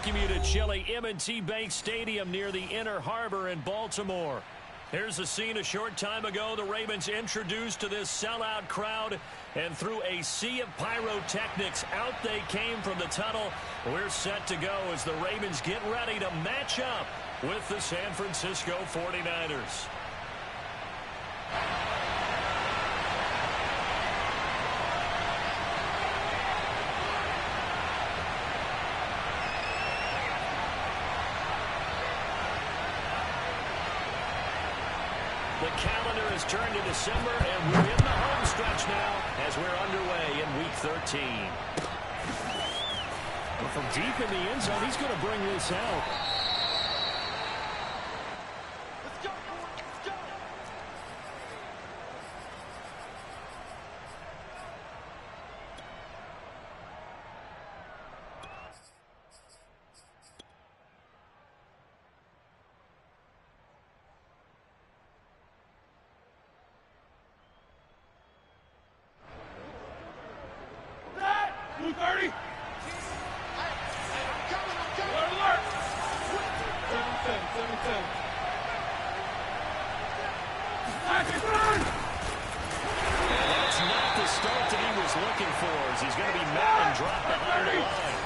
welcome you to chilly M&T Bank Stadium near the Inner Harbor in Baltimore. Here's a scene a short time ago. The Ravens introduced to this sellout crowd, and through a sea of pyrotechnics, out they came from the tunnel. We're set to go as the Ravens get ready to match up with the San Francisco 49ers. The calendar has turned to December, and we're in the home stretch now as we're underway in Week 13. Well, from deep in the end zone, he's going to bring this out. Let's go, let's go. Blue 30. Alert, alert. 7-10. That's not the start that he was looking for, as he's going to be met and dropped behind the line.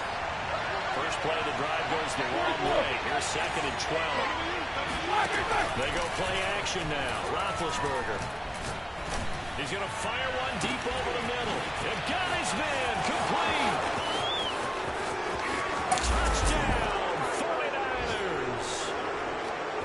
First play of the drive goes the wrong way. Here's 2nd and 12. They go play action now. Roethlisberger. He's going to fire one deep over the middle. They've got his man. Complete. Touchdown, 49ers.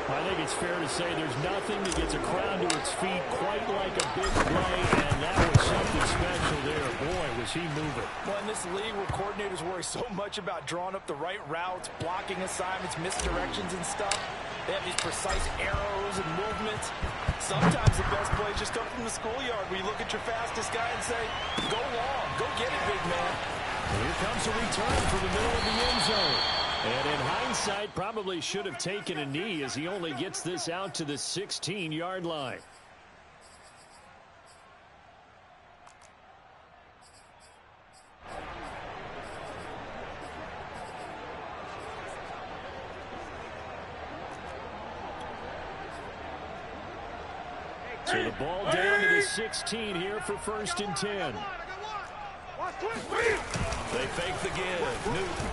I think it's fair to say there's nothing that gets a crowd to its feet quite like a big play, and that was something special there. Boy, was he moving. Well, in this league where coordinators worry so much about drawing up the right routes, blocking assignments, misdirections and stuff, they have these precise arrows and movements. Sometimes the best plays just come from the schoolyard where you look at your fastest guy and say, go long, go get it, big man. Here comes a return from the middle of the end zone. And in hindsight, probably should have taken a knee as he only gets this out to the 16-yard line. So the ball down to the 16 here for 1st and 10. They fake the give. Newton.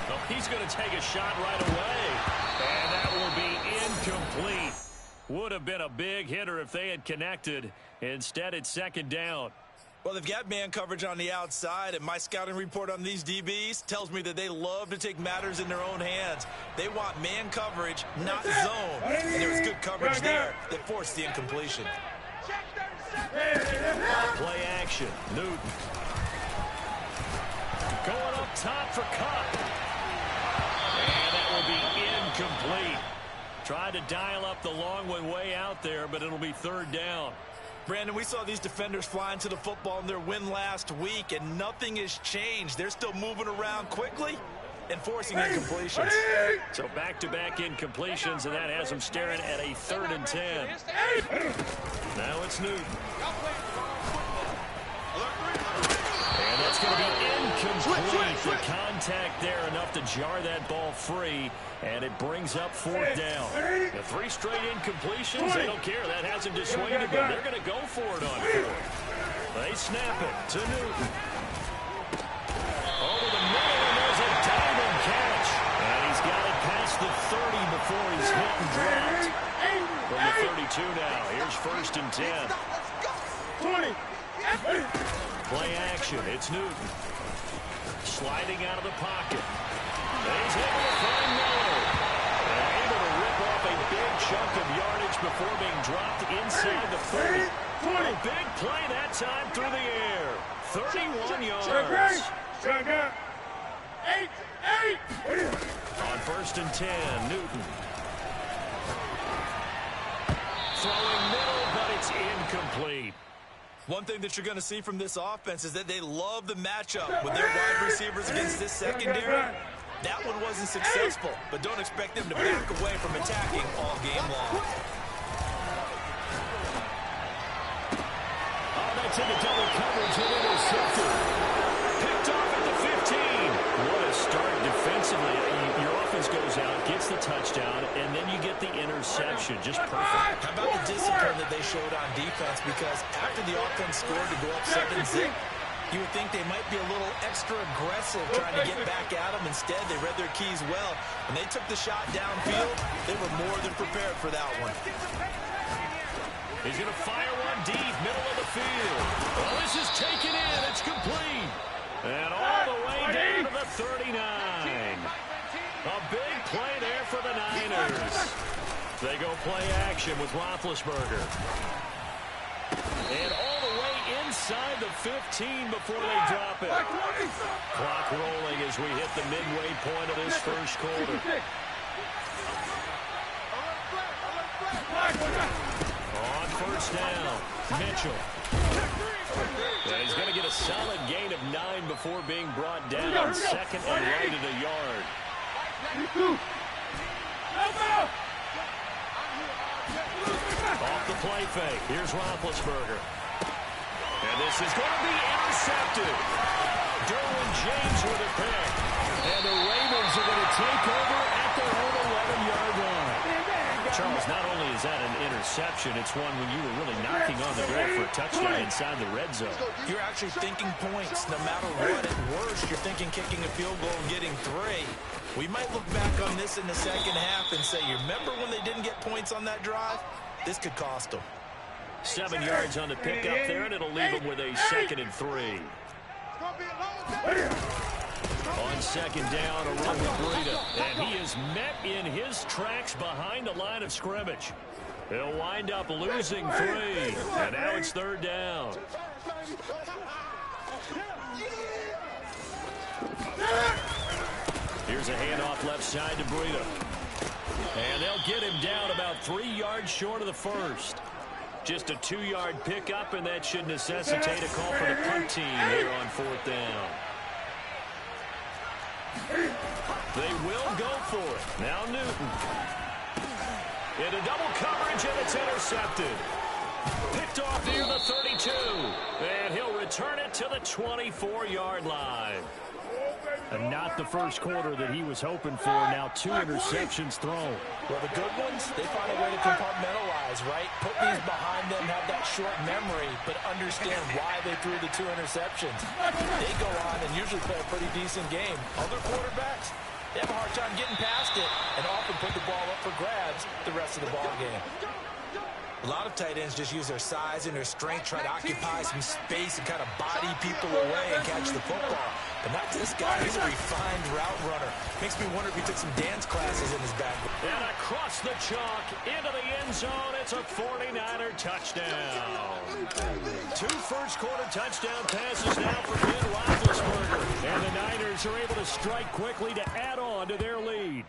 Oh, he's going to take a shot right away. And that will be incomplete. Would have been a big hitter if they had connected. Instead, it's 2nd down. Well, they've got man coverage on the outside, and my scouting report on these DBs tells me that they love to take matters in their own hands. They want man coverage, not zone. And there was good coverage there that forced the incompletion. Play action. Newton. Going up top for Cup. And that will be incomplete. Tried to dial up the long one way out there, but it'll be 3rd down. Brandon, we saw these defenders flying to the football in their win last week, and nothing has changed. They're still moving around quickly and forcing incompletions. So back-to-back incompletions, and that has them staring at a 3rd and 10. Now it's Newton. And that's going to be incomplete. The contact there enough to jar that ball free, and it brings up 4th down. The 3 straight incompletions, they don't care. That hasn't dissuaded them. They're going to go for it on 4th. They snap it to Newton. Over the middle, and there's a diving catch. And he's got it past the 30 before he's hit and dropped. From the 32 now, here's 1st and 10. 20. Play action, it's Newton. Sliding out of the pocket. He's able to find Miller. And able to rip off a big chunk of yardage before being dropped inside the 30. A big play that time through the air. 31 yards. On 1st and 10, Newton. Throwing middle, but it's incomplete. One thing that you're going to see from this offense is that they love the matchup with their wide receivers against this secondary. That one wasn't successful, but don't expect them to back away from attacking all game long. Oh, that's into double coverage and intercepted. Picked off at the 15. What a start touchdown, and then you get the interception. Just perfect. How about the discipline that they showed on defense? Because after the offense scored to go up 7-zip, you would think they might be a little extra aggressive trying to get back at them. Instead, they read their keys well. When they took the shot downfield, they were more than prepared for that one. He's going to fire one deep, middle of the field. Oh, this is taken in. It's complete. And all the way down to the 39. A big play there for the Niners. They go play action with Roethlisberger. And all the way inside the 15 before they drop it. Clock rolling as we hit the midway point of this first quarter. On first down, Mitchell. And he's going to get a solid gain of 9 before being brought down. Second and right at a yard. Off the play fake. Here's Roethlisberger. And this is going to be intercepted. Derwin James with a pick. And the Ravens are going to take over at their own 11-yard line. Charles, not only is that an interception, it's one when you were really knocking on the door for a touchdown inside the red zone. You're actually thinking points. No matter what, at worst, you're thinking kicking a field goal and getting 3. We might look back on this in the second half and say, you remember when they didn't get points on that drive? This could cost them. 7 yards on the pickup there, and it'll leave them with a second and 3. On second down, a run with Breida. And he is met in his tracks behind the line of scrimmage. He'll wind up losing 3. And now it's third down. Here's a handoff left side to Breida. And they'll get him down about 3 yards short of the first. Just a 2-yard pickup, and that should necessitate a call for the punt team here on fourth down. They will go for it. Now Newton. Into double coverage, and it's intercepted. Picked off near the 32. And he'll return it to the 24-yard line. And not the first quarter that he was hoping for. Now 2 interceptions thrown. Well, the good ones, they find a way to compartmentalize, right? Put these behind them, have that short memory, but understand why they threw the 2 interceptions. They go on and usually play a pretty decent game. Other quarterbacks, they have a hard time getting past it and often put the ball up for grabs the rest of the ball game. A lot of tight ends just use their size and their strength, try to occupy some space and kind of body people away and catch the football. But not this guy. He's a refined route runner. Makes me wonder if he took some dance classes in his back. And across the chalk, into the end zone, it's a 49er touchdown. 2 first-quarter touchdown passes now for Ben Roethlisberger. And the Niners are able to strike quickly to add on to their lead.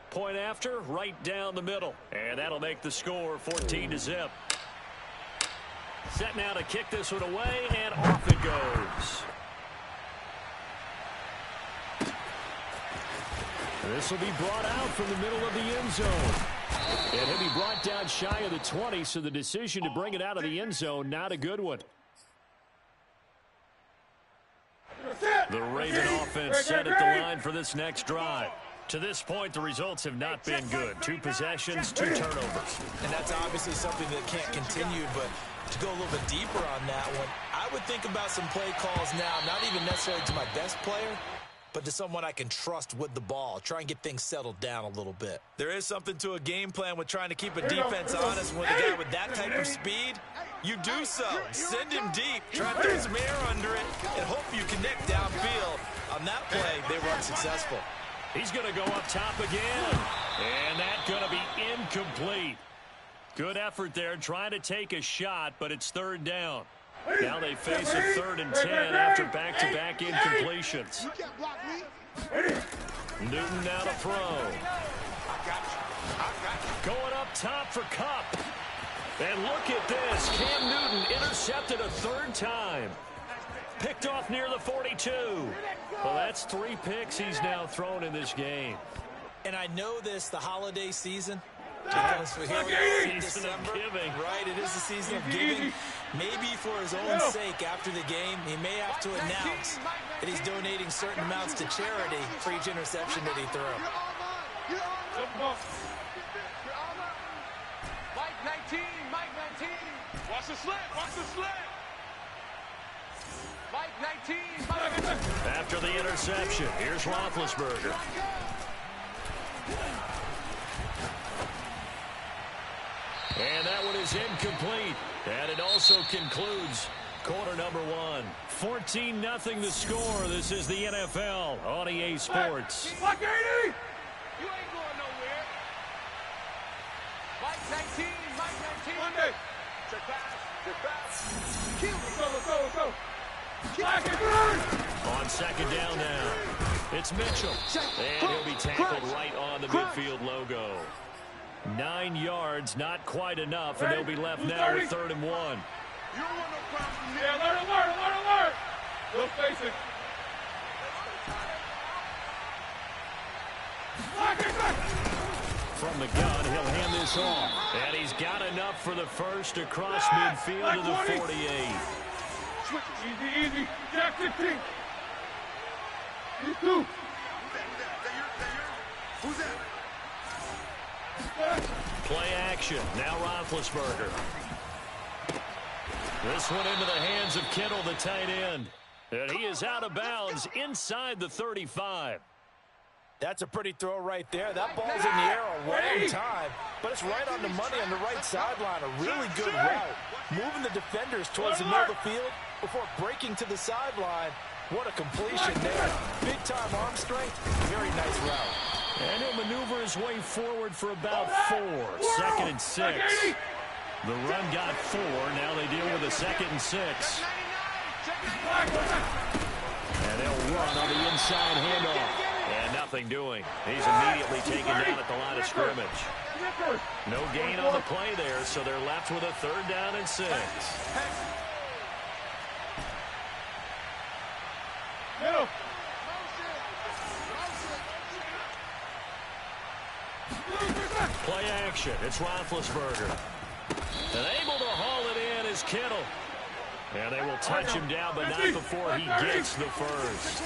Point after, right down the middle. And that'll make the score 14-0. Set now to kick this one away, and off it goes. This will be brought out from the middle of the end zone. And he'll be brought down shy of the 20, so the decision to bring it out of the end zone, not a good one. The Raven offense set at the line for this next drive. To this point, the results have not been good. 2 possessions, 2 turnovers. And that's obviously something that can't continue, but to go a little bit deeper on that one, I would think about some play calls now, not even necessarily to my best player, but to someone I can trust with the ball. Try and get things settled down a little bit. There is something to a game plan with trying to keep a defense honest. With a guy with that type of speed, you do so. Send him deep. Try to throw some air under it and hope you connect downfield. On that play, they were unsuccessful. He's going to go up top again. And that's going to be incomplete. Good effort there trying to take a shot, but it's third down. Now they face a 3rd and 10 after back-to-back incompletions. Newton now to throw. Going up top for Kupp. And look at this. Cam Newton intercepted a 3rd time. Picked off near the 42. Well, that's 3 picks he's now thrown in this game. And I know this, the holiday season. Because here we are in December, right? It is the season of giving. Maybe for his own sake, after the game, he may have to announce that he's donating certain amounts to charity for each interception that he threw. Mike 19, Mike 19. Watch the slant, watch the slant. Mike 19, Mike 19. After the interception, here's Roethlisberger. And that one is incomplete. And it also concludes quarter number one. 14-0 the score. This is the NFL on EA Sports. Mike 80! You ain't going nowhere. Mike 19, Mike 19. Monday. Check pass. Kill. Let's go. On second down now, it's Mitchell. And he'll be tackled right on the midfield logo. 9 yards, not quite enough, and they'll be left now with 3rd and 1. You don't want no problems from here. Alert. Go face it. From the gun, he'll hand this off. And he's got enough for the first across midfield to the 48. Easy. Jack 15. You two. Who's that? Play action. Now Roethlisberger. This one into the hands of Kittle, the tight end. And he is out of bounds inside the 35. That's a pretty throw right there. That ball's in the air a long time, but it's right on the money on the right sideline. A really good route. Moving the defenders towards the middle of the field before breaking to the sideline. What a completion there. Big-time arm strength. Very nice route. And he'll maneuver his way forward for about 4. 2nd and 6. The run got 4. Now they deal with a 2nd and 6. And they'll run on the inside handoff. And nothing doing. He's immediately taken down at the line of scrimmage. No gain on the play there, so they're left with a 3rd down and 6. Play action. It's Roethlisberger. And able to haul it in is Kittle. And they will touch him down, but not before he gets the first.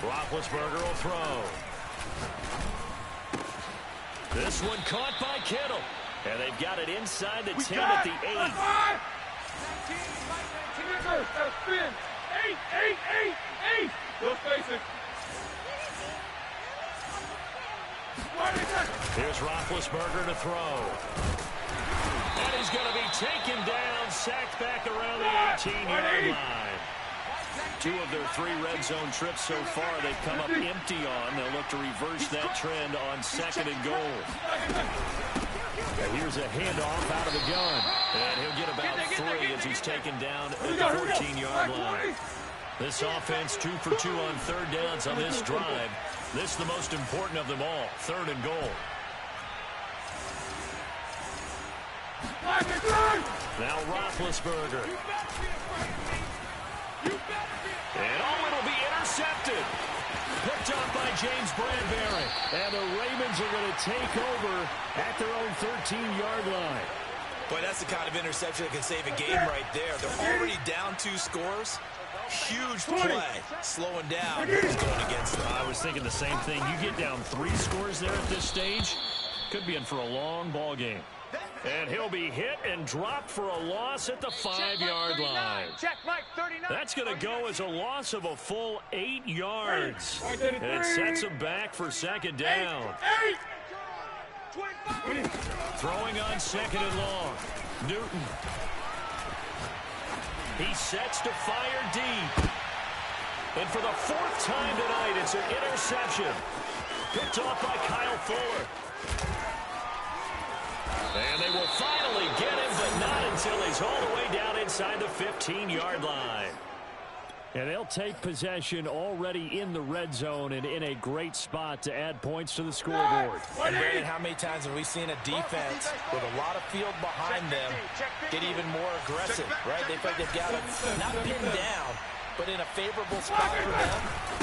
Roethlisberger will throw. This one caught by Kittle. And they've got it inside the 10 at the 8. Eight. Go face it. Here's Roethlisberger to throw. And he's going to be taken down, sacked back around the 18-yard line. 2 of their 3 red zone trips so far they've come up empty on. They'll look to reverse that trend on 2nd and goal. And here's a handoff out of the gun. And he'll get about 3 as he's taken down at the 14-yard line. This offense 2 for 2 on 3rd downs on this drive. This is the most important of them all, 3rd and goal. Now Roethlisberger. And it'll be intercepted. Picked off by James Bradbury. And the Ravens are going to take over at their own 13-yard line. Boy, that's the kind of interception that can save a game right there. They're already down 2 scores. Huge play. Slowing down is going against them. I was thinking the same thing. You get down 3 scores there at this stage, could be in for a long ball game. And he'll be hit and dropped for a loss at the 5-yard line. Check Mike 39. That's going to go as a loss of a full 8 yards. And it sets him back for 2nd down. Throwing on 2nd and long. Newton. He sets to fire deep. And for the 4th time tonight, it's an interception. Picked off by Kyle Fuller. And they will finally get him, but not until he's all the way down inside the 15-yard line. And they'll take possession already in the red zone and in a great spot to add points to the scoreboard. And Brandon, how many times have we seen a defense with a lot of field behind them get even more aggressive, right? They feel like they've got them not pinned down, but in a favorable spot for them.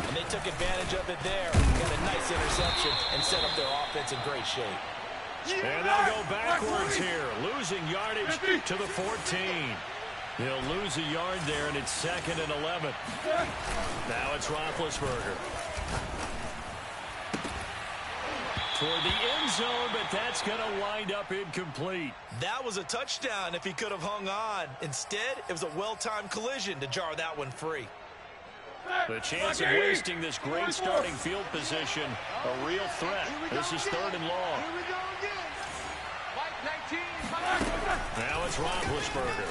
And they took advantage of it there. Got a nice interception and set up their offense in great shape. And they'll go backwards here, losing yardage to the 14. He'll lose a yard there, and it's 2nd and 11. Now it's Roethlisberger. Toward the end zone, but that's going to wind up incomplete. That was a touchdown if he could have hung on. Instead, it was a well-timed collision to jar that one free. The chance of wasting this great starting field position, a real threat. This is 3rd and long. Here we go again. Mike 19. Now it's Roethlisberger.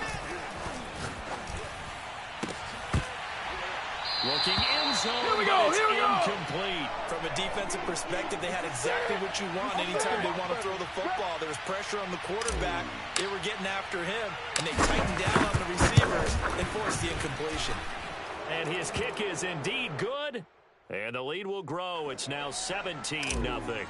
Looking end zone, but it's incomplete. From a defensive perspective, they had exactly what you want anytime they want to throw the football. There was pressure on the quarterback. They were getting after him, and they tightened down on the receivers and forced the incompletion. And his kick is indeed good. And the lead will grow. It's now 17-0.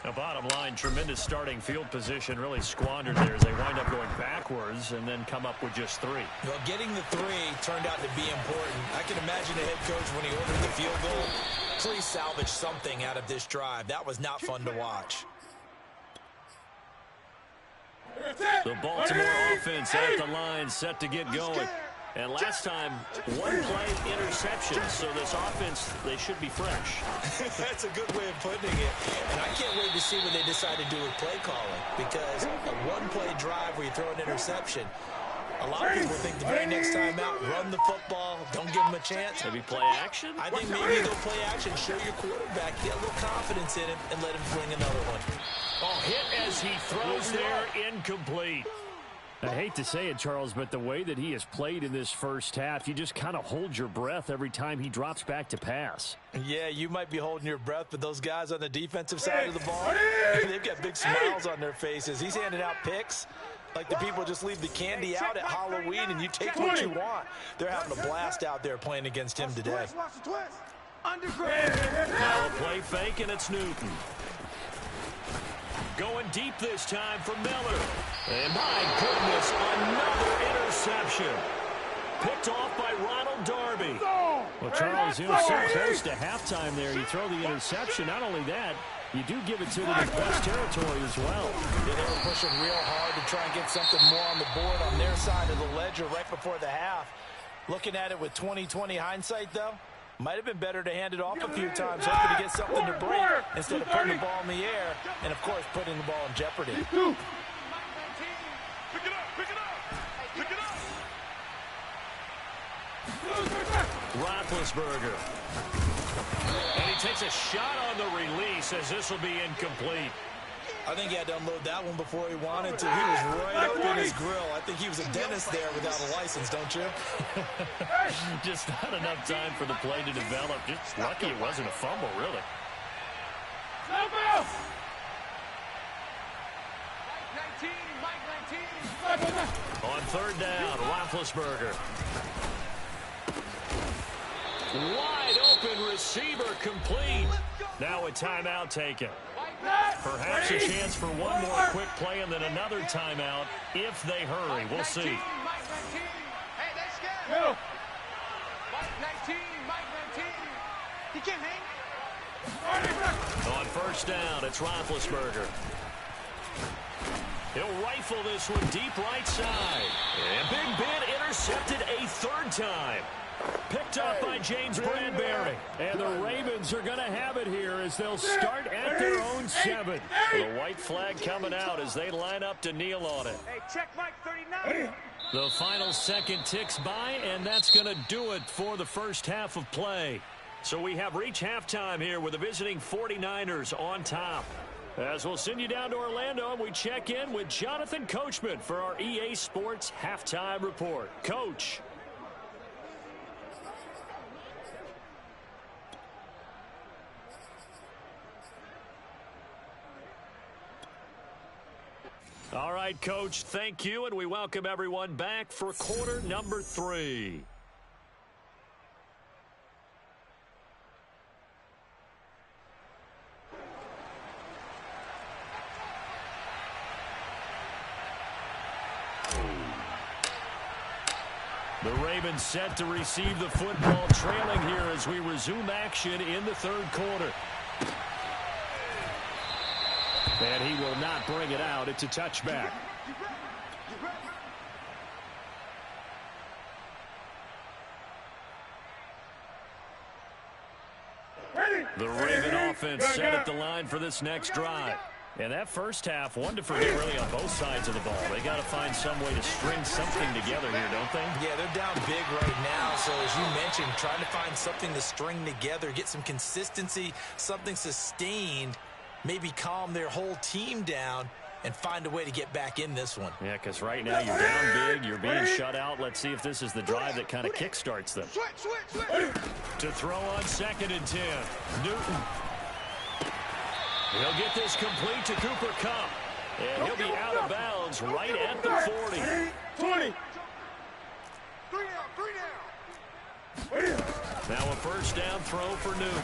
Now, bottom line, tremendous starting field position really squandered there as they wind up going backwards and then come up with just 3. Well, getting the 3 turned out to be important. I can imagine the head coach when he ordered the field goal. Please salvage something out of this drive. That was not fun to watch. The Baltimore offense at the line, set to get going. And last time, 1 play interception, so this offense, they should be fresh. That's a good way of putting it. And I can't wait to see what they decide to do with play calling, because a 1-play drive where you throw an interception, a lot of people think the very next time out, run the football, don't give them a chance. Maybe play action? I think maybe they'll play action, show your quarterback, get a little confidence in him, and let him fling another one. Oh, hit as he throws there, incomplete. I hate to say it, Charles, but the way that he has played in this first half, you just kind of hold your breath every time he drops back to pass. Yeah, you might be holding your breath, but those guys on the defensive side of the ball, they've got big smiles on their faces. He's handing out picks like the people just leave the candy out at Halloween and you take what you want. They're having a blast out there playing against him today. Now a play fake, and it's Newton. Going deep this time for Miller. And my goodness, another interception. Picked off by Ronald Darby. Well, Charles, he was so close to halftime there. You throw the interception. Not only that, you do give it to them in best territory as well. Yeah, they were pushing real hard to try and get something more on the board on their side of the ledger right before the half. Looking at it with 20/20 hindsight, though, might have been better to hand it off a few times, hoping to get something to break instead of putting the ball in the air and, of course, putting the ball in jeopardy. Pick it up, pick it up, pick it up. Roethlisberger. And he takes a shot on the release as this will be incomplete. I think he had to unload that one before he wanted to. He was right up in his grill. I think he was a dentist there without a license, don't you? Just not enough time for the play to develop. Just lucky it wasn't a fumble, really. On 3rd down, Roethlisberger. Wide open receiver complete. Now a timeout taken. Perhaps a chance for one more quick play and then another timeout if they hurry. We'll see. Hey, that's good. Mike 19, Mike 19. He can't hang. On 1st down, it's Roethlisberger. He'll rifle this one deep right side. And Big Ben intercepted a 3rd time. Picked up by James Bradbury. And the Ravens are going to have it here as they'll start at their own 7. The white flag coming out as they line up to kneel on it. Hey, check Mike 39. The final second ticks by, and that's going to do it for the first half of play. So we have reached halftime here with the visiting 49ers on top. As we'll send you down to Orlando, we check in with Jonathan Coachman for our EA Sports Halftime Report. Coach. All right, Coach, thank you, and we welcome everyone back for quarter number 3. The Ravens set to receive the football, trailing here as we resume action in the 3rd quarter. And he will not bring it out. It's a touchback. The Raven offense set at the line for this next drive. And that first half, one to forget really on both sides of the ball. They got to find some way to string something together here, don't they? Yeah, they're down big right now. So as you mentioned, trying to find something to string together, get some consistency, something sustained, maybe calm their whole team down and find a way to get back in this one. Yeah, because right now you're down big, you're being shut out. Let's see if this is the drive that kind of kickstarts them. To throw on 2nd and 10, Newton. He'll get this complete to Cooper Kupp. And he'll be out of bounds right at the 40. 20. 3 down. Now a first down throw for Newton.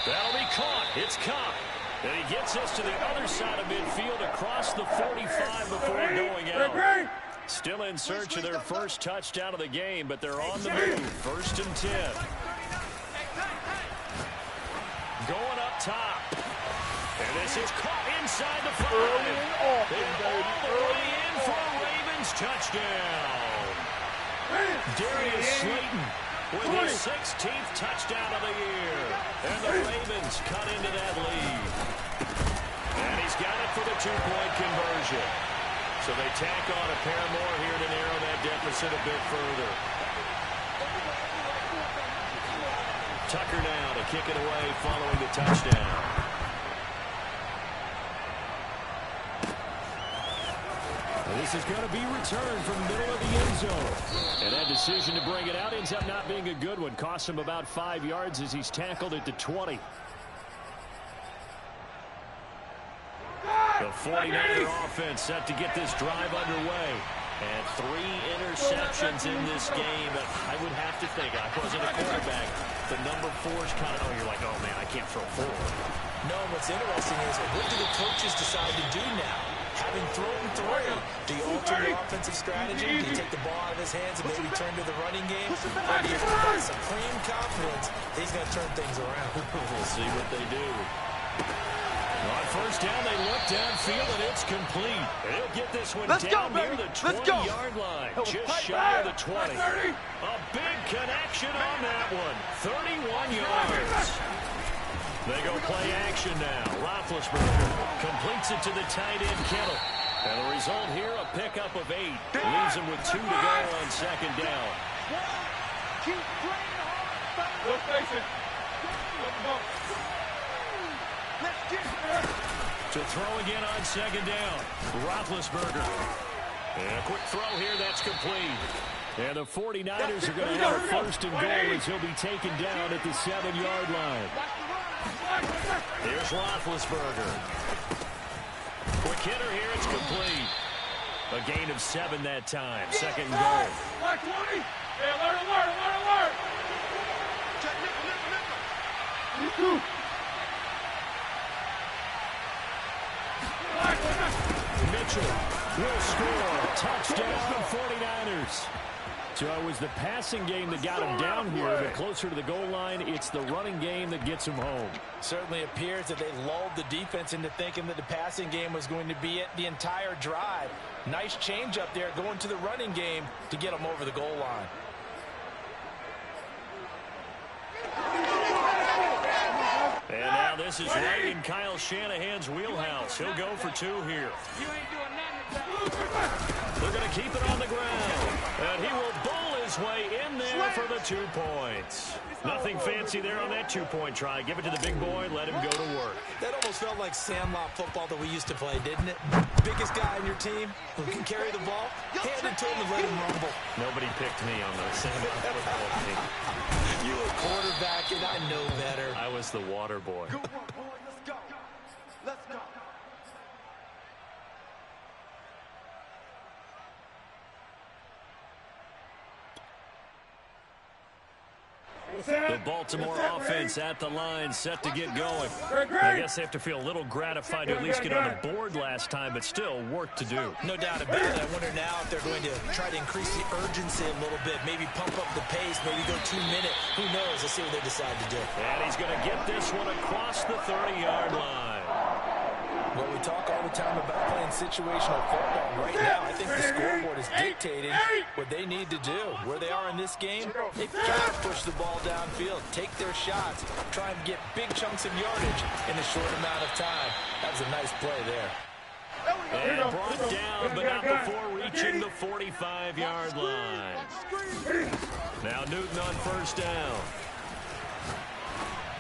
That'll be caught. It's Kupp. And he gets us to the other side of midfield across the 45 before going out. Still in search of their first touchdown of the game, but they're on the move. 1st and 10. Going up top. And this is caught inside the 5. And all the way in for a Ravens touchdown. Darius Slayton with his 16th touchdown of the year. And the Ravens cut into that lead. And he's got it for the 2-point conversion. So they tack on a pair more here to narrow that deficit a bit further. Tucker now to kick it away following the touchdown. And this is going to be returned from the middle of the end zone. And that decision to bring it out ends up not being a good one. Costs him about 5 yards as he's tackled at the 20. The 49er offense set to get this drive underway. And 3 interceptions in this game. I would have to think, I wasn't a quarterback, the number 4's kind of, you're like, oh man, I can't throw 4. No, what's interesting is, what do the coaches decide to do now? Having thrown 3, do you alter your offensive strategy? Do you take the ball out of his hands and maybe turn to the running game? Or do you provide supreme confidence he's going to turn things around? We'll see what they do. On first down, they look downfield, and it's complete. They'll get this one down near the 20-yard line, just shy of the 20. A big connection on that one, 31 yards. They go play action now. Roethlisberger completes it to the tight end, Kittle. And the result here, a pickup of 8. Leaves him with 2 to go on 2nd down. Keep playing hard. Let's face it. Let's go. To throw again on 2nd down. Roethlisberger. And a quick throw here, that's complete. And the 49ers are going to have a 1st and goal as he'll be taken down at the 7-yard line. Here's Roethlisberger. Quick hitter here, it's complete. A gain of 7 that time. 2nd and goal. Black 20. Hey, alert. Check, Mitchell will score. Touchdown, 49ers. So it was the passing game that got him down here, but closer to the goal line, it's the running game that gets him home. Certainly appears that they lulled the defense into thinking that the passing game was going to be it the entire drive. Nice change up there going to the running game to get them over the goal line. And now this is right in Kyle Shanahan's wheelhouse. He'll go for 2 here. They're going to keep it on the ground. And he will bowl his way in there for the 2 points. Nothing fancy there on that 2-point try. Give it to the big boy, let him go to work. That almost felt like sandlot football that we used to play, didn't it? Biggest guy on your team who can carry the ball, hand it to him and let him rumble. Nobody picked me on the sandlot football team. You were quarterback, and I know better. I was the water boy. Good one, boy. Let's go. Let's go. The Baltimore offense at the line, set to get going. I guess they have to feel a little gratified to at least get on the board last time, but still work to do. No doubt about it. I wonder now if they're going to try to increase the urgency a little bit, maybe pump up the pace, maybe go 2-minute. Who knows? Let's see what they decide to do. And he's going to get this one across the 30-yard line. Well, we talk all the time about playing situational football. Right now, I think the scoreboard is dictating what they need to do. Where they are in this game, they've got to push the ball downfield, take their shots, try and get big chunks of yardage in a short amount of time. That was a nice play there. And brought down, but not before reaching the 45-yard line. Now Newton on first down.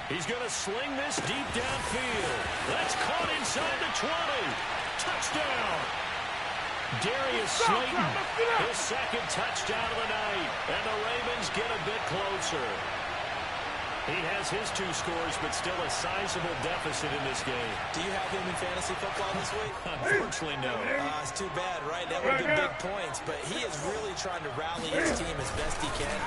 He's going to sling this deep downfield. That's caught inside the 20. Touchdown. Darius Slayton, his second touchdown of the night. And the Ravens get a bit closer. He has his 2 scores, but still a sizable deficit in this game. Do you have him in fantasy football this week? Unfortunately, no. It's too bad, right? That would have been big points, but he is really trying to rally his team as best he can.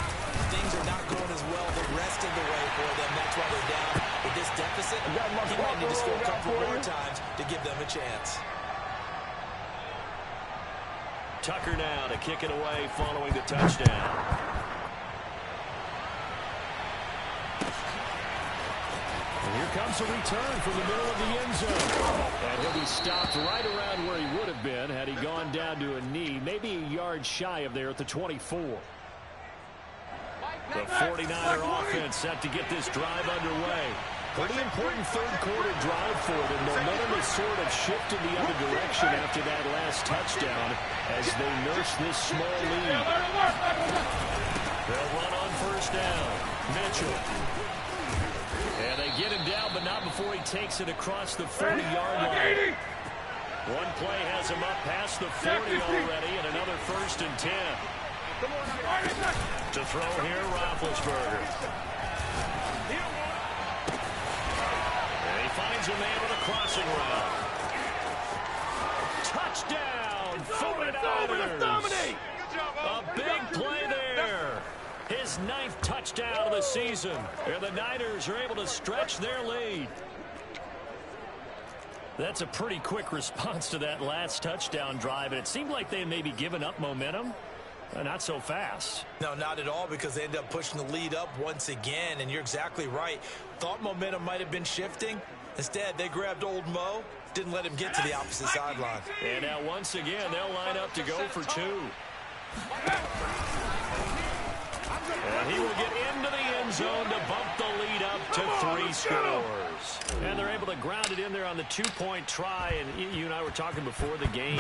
Things are not going as well the rest of the way for them. That's why they're down with this deficit. He might need to score a couple more times to give them a chance. Tucker now to kick it away following the touchdown. Here comes a return from the middle of the end zone. And he'll be stopped right around where he would have been had he gone down to a knee, maybe a yard shy of there at the 24. The 49er offense set to get this drive underway. Pretty important third-quarter drive for them. Momentum has sort of shifted the other direction after that last touchdown as they nurse this small lead. They'll run on first down. Mitchell. And they get him down, but not before he takes it across the 40-yard line. One play has him up past the 40 already, and another 1st and 10. To throw here, Roethlisberger. And he finds a man with a crossing route. Touchdown, 49ers. A big play there. His 9th touchdown of the season. And the Niners are able to stretch their lead. That's a pretty quick response to that last touchdown drive. And it seemed like they had maybe given up momentum. Not so fast. No, not at all, because they end up pushing the lead up once again. And you're exactly right. Thought momentum might have been shifting. Instead, they grabbed old Mo. Didn't let him get to the opposite sideline. And now once again, they'll line up to go for 2. And he will get into the end zone to bump the lead up to 3 scores. And they're able to ground it in there on the 2-point try. And you and I were talking before the game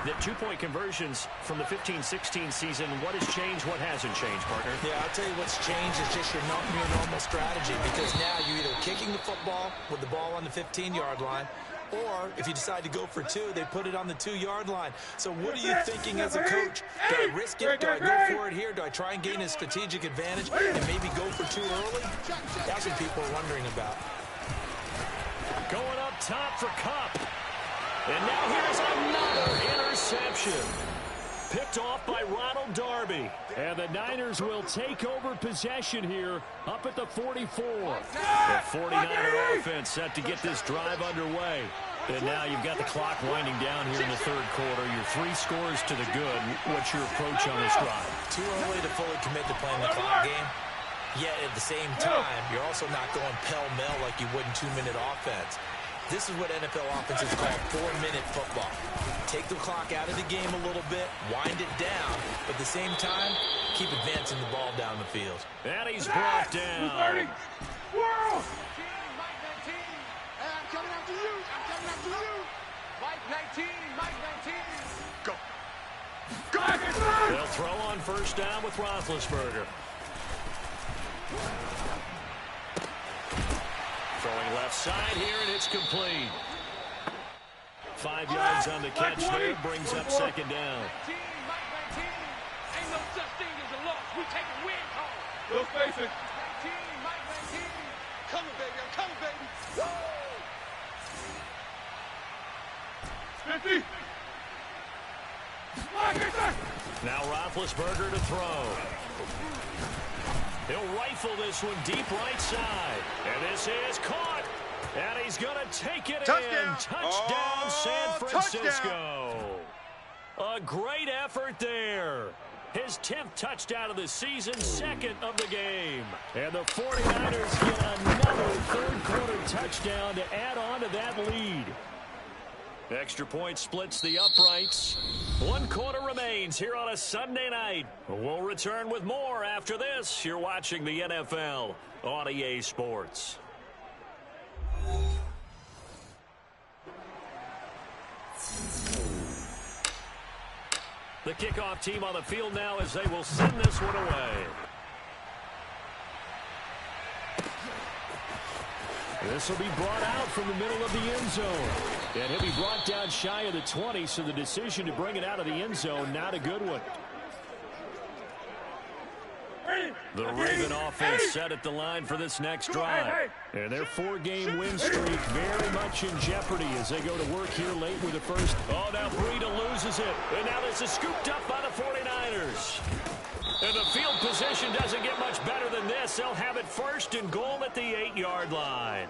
that 2-point conversions from the 15-16 season, what has changed, what hasn't changed, partner? Yeah, I'll tell you what's changed is just your normal strategy, because now you're either kicking the football with the ball on the 15-yard line, or if you decide to go for 2, they put it on the 2-yard line. So what are you thinking as a coach? Do I risk it? Do I go for it here? Do I try and gain a strategic advantage and maybe go for 2 early? That's what people are wondering about. Going up top for Kupp. And now here's another interception. Picked off by Ronald Darby. And the Niners will take over possession here up at the 44. The 49er offense set to get this drive underway. And now you've got the clock winding down here in the 3rd quarter. Your 3 scores to the good. What's your approach on this drive? Too early to fully commit to playing the clock game. Yet at the same time, you're also not going pell-mell like you would in 2-minute offense. This is what NFL offenses call 4-minute football. Take the clock out of the game a little bit, wind it down, but at the same time, keep advancing the ball down the field. And he's brought down. Mike 19, I'm coming after you. I'm coming after you. Mike 19. Go. They'll throw on first down with Roethlisberger. Throwing left side here, and it's complete. 5 yards on the catch there, brings up 2nd down. Mike 19. Ain't no such thing as a loss. We take a win call. No spacing. 19, Mike 19. Coming, baby. I'm coming, baby. 50. Now Roethlisberger to throw. He'll rifle this one deep right side. And this is caught. And he's going to take it in. Touchdown, San Francisco. Touchdown. A great effort there. His 10th touchdown of the season, 2nd of the game. And the 49ers get another 3rd-quarter touchdown to add on to that lead. Extra point splits the uprights. 1 quarter remains here on a Sunday night. We'll return with more after this. You're watching the NFL on EA Sports. The kickoff team on the field now as they will send this one away. This will be brought out from the middle of the end zone. And he'll be brought down shy of the 20, so the decision to bring it out of the end zone, not a good one. The Raven offense set at the line for this next drive. And their 4-game win streak very much in jeopardy as they go to work here late with the first. Oh, now Breida loses it. And now this is scooped up by the 49ers. And the field position doesn't get much better than this. They'll have it 1st and goal at the 8-yard line.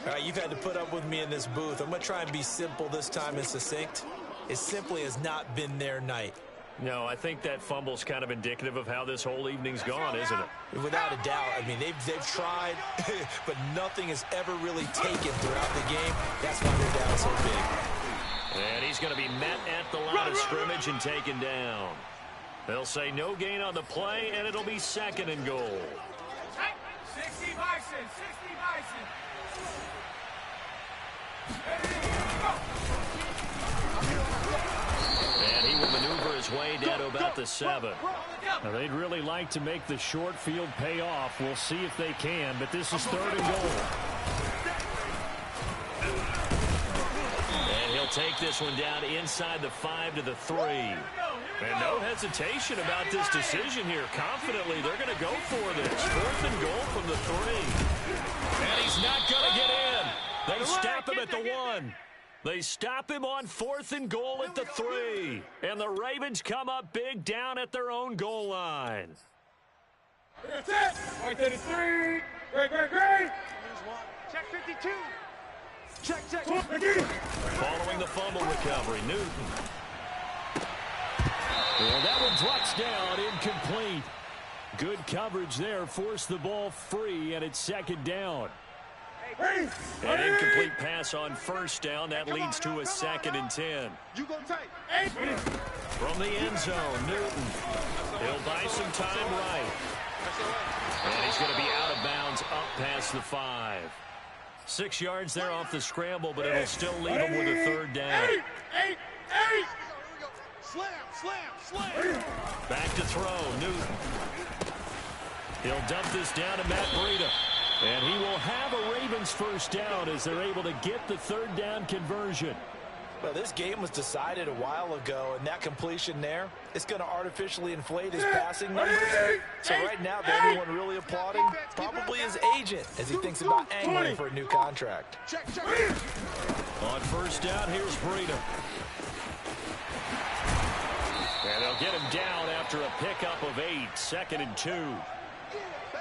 All right, you've had to put up with me in this booth. I'm going to try and be simple this time and succinct. It simply has not been their night. No, I think that fumble's kind of indicative of how this whole evening's gone, isn't it? Without a doubt. I mean, they've tried, but nothing has ever really taken throughout the game. That's why they're down so big. And he's going to be met at the line of scrimmage and taken down. They'll say no gain on the play, and it'll be 2nd and goal. 60 Bison, 60 Bison. And he will maneuver his way down to about the 7. Now, they'd really like to make the short field pay off. We'll see if they can, but this is 3rd and goal. And he'll take this one down inside the 5 to the 3. And no hesitation about this decision here. Confidently, they're going to go for this. 4th and goal from the 3. And he's not going to get in. They stop him at the 1. They stop him on 4th and goal at the 3. And the Ravens come up big down at their own goal line. That's it. Right to the 3. Great. Check 52. Check. Following the fumble recovery, Newton. And that one drops down, incomplete. Good coverage there, forced the ball free, and it's 2nd down. An incomplete pass on 1st down. That leads to a 2nd and 10. You go tight. From the end zone, Newton. He'll buy some time right. And he's going to be out of bounds up past the 5. 6 yards there off the scramble, but it'll still leave him with a 3rd down. Eight. Slam. Back to throw, Newton. He'll dump this down to Matt Breida. And he will have a Ravens 1st down as they're able to get the 3rd down conversion. Well, this game was decided a while ago, and that completion there, it's going to artificially inflate his passing numbers. So right now, the only one really applauding probably his agent as he thinks about angling for a new contract. Check. On 1st down, here's Breida. And they'll get him down after a pickup of 8, 2nd and 2.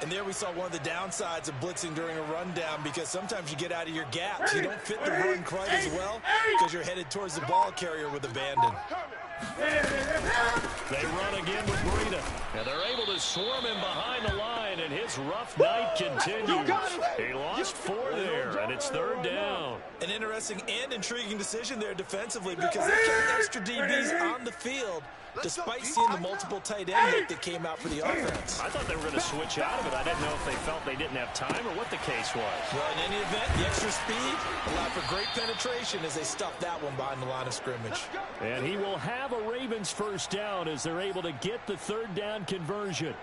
And there we saw one of the downsides of blitzing during a rundown, because sometimes you get out of your gaps. You don't fit the run quite as well because you're headed towards the ball carrier with abandon. They run again with Breida. And they're able to swarm him behind the line, and his rough night continues. He lost 4 there, and it's 3rd down. An interesting and intriguing decision there defensively, because they kept extra DBs on the field despite seeing the multiple tight end hit that came out for the offense. I thought they were going to switch out of it. I didn't know if they felt they didn't have time or what the case was. Well, in any event, the extra speed allowed for great penetration as they stuffed that one behind the line of scrimmage. And he will have a Ravens 1st down as they're able to get the 3rd down conversion.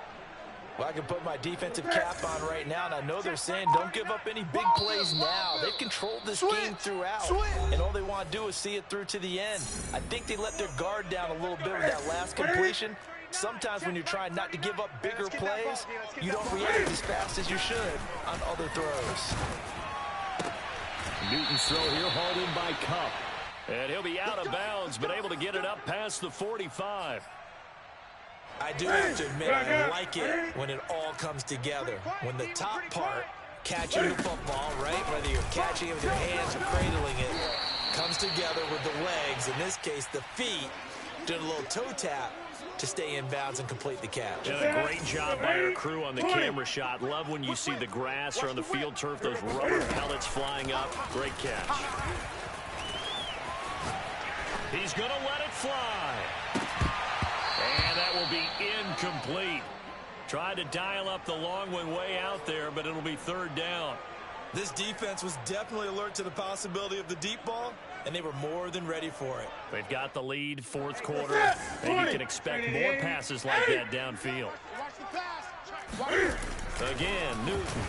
Well, I can put my defensive cap on right now, and I know they're saying don't give up any big plays now. They've controlled this game throughout, and all they want to do is see it through to the end. I think they let their guard down a little bit with that last completion. Sometimes when you're trying not to give up bigger plays, you don't react as fast as you should on other throws. Newton's throw here hauled in by Cup. And he'll be out of bounds, but able to get it up past the 45. I do have to admit, I like it when it all comes together. When the top part, catching the football, right, whether you're catching it with your hands or cradling it, comes together with the legs, in this case the feet, doing a little toe tap to stay in bounds and complete the catch. And a great job by our crew on the camera shot. Love when you see the grass or on the field turf, those rubber pellets flying up. Great catch. going to let it fly. And that will be incomplete. Tried to dial up the long one way out there, but it'll be third down. This defense was definitely alert to the possibility of the deep ball, and they were more than ready for it. They've got the lead, fourth quarter. And you can expect more passes like that downfield. Again, Newton.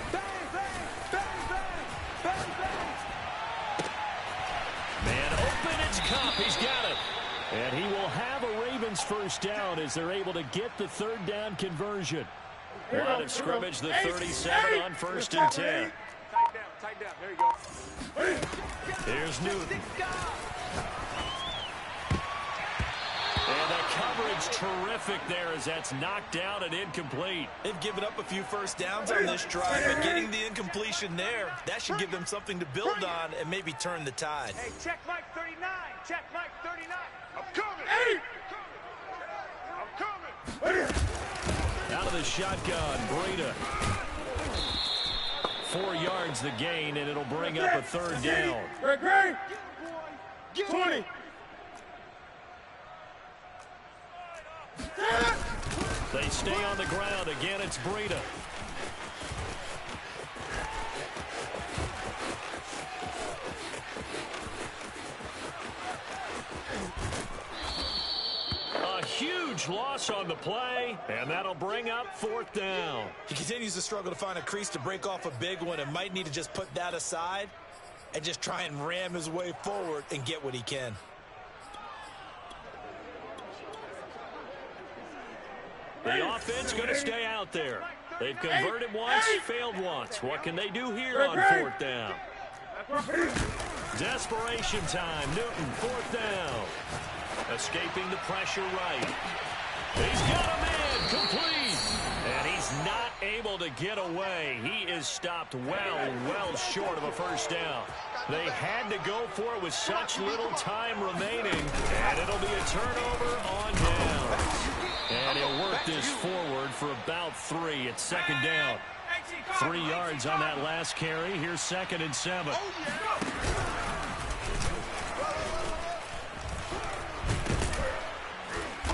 Man open, it's Cup. He's got it. And he will have a Ravens first down as they're able to get the third down conversion. Line of scrimmage, the 37 on 1st and 10. Tight down. There you go. Here's Newton. And the coverage terrific there as that's knocked down and incomplete. They've given up a few first downs on this drive, but getting the incompletion there, that should give them something to build on and maybe turn the tide. Hey, check Mike 39. Check Mike 39. I'm coming. Hey! I'm coming. Out of the shotgun, Breida. 4 yards the gain, and it'll bring up a third down. Great. 20. They stay on the ground. Again, it's Breida. A huge loss on the play, and that'll bring up 4th down. He continues to struggle to find a crease to break off a big one and might need to just put that aside and just try and ram his way forward and get what he can. The offense going to stay out there. They've converted once, failed once. What can they do here on 4th down? Desperation time. Newton, 4th down. Escaping the pressure right. He's got a man complete. And he's not able to get away. He is stopped well short of a first down. They had to go for it with such little time remaining. And it'll be a turnover on downs. And he'll work this forward for about 3. It's 2nd down. 3 yards on that last carry. Here's 2nd and 7.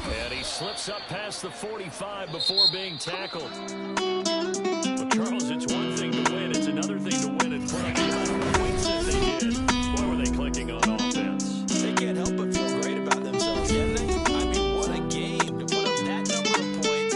And he slips up past the 45 before being tackled. Well, Charles, it's one thing to win. It's another thing to win and put up the amount of points that they did. Why were they clicking on offense? They can't help but feel great about themselves, can they? I mean, what a game to put up that number of points.